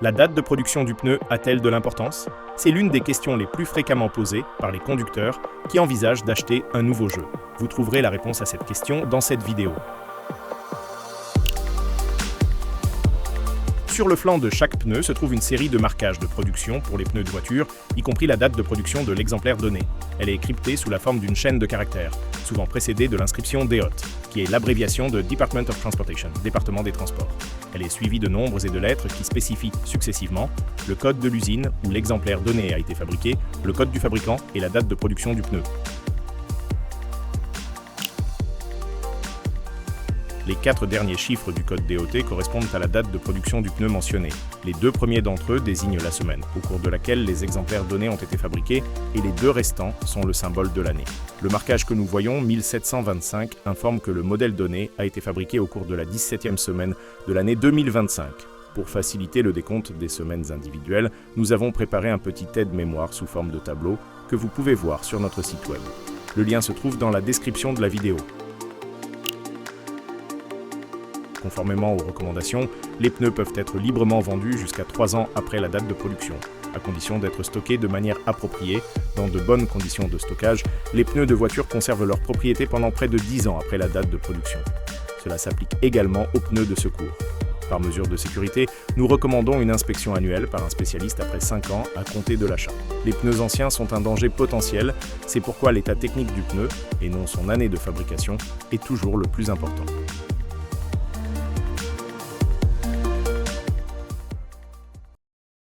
La date de production du pneu a-t-elle de l'importance? C'est l'une des questions les plus fréquemment posées par les conducteurs qui envisagent d'acheter un nouveau jeu. Vous trouverez la réponse à cette question dans cette vidéo. Sur le flanc de chaque pneu se trouve une série de marquages de production pour les pneus de voiture, y compris la date de production de l'exemplaire donné. Elle est cryptée sous la forme d'une chaîne de caractères, souvent précédée de l'inscription DOT, qui est l'abréviation de Department of Transportation, département des transports. Elle est suivie de nombres et de lettres qui spécifient successivement le code de l'usine où l'exemplaire donné a été fabriqué, le code du fabricant et la date de production du pneu. Les 4 derniers chiffres du code DOT correspondent à la date de production du pneu mentionné. Les 2 premiers d'entre eux désignent la semaine, au cours de laquelle les exemplaires donnés ont été fabriqués, et les 2 restants sont le symbole de l'année. Le marquage que nous voyons, 1725, informe que le modèle donné a été fabriqué au cours de la 17e semaine de l'année 2025. Pour faciliter le décompte des semaines individuelles, nous avons préparé un petit aide-mémoire sous forme de tableau que vous pouvez voir sur notre site web. Le lien se trouve dans la description de la vidéo. Conformément aux recommandations, les pneus peuvent être librement vendus jusqu'à 3 ans après la date de production. À condition d'être stockés de manière appropriée, dans de bonnes conditions de stockage, les pneus de voiture conservent leur propriété pendant près de 10 ans après la date de production. Cela s'applique également aux pneus de secours. Par mesure de sécurité, nous recommandons une inspection annuelle par un spécialiste après 5 ans à compter de l'achat. Les pneus anciens sont un danger potentiel, c'est pourquoi l'état technique du pneu, et non son année de fabrication, est toujours le plus important.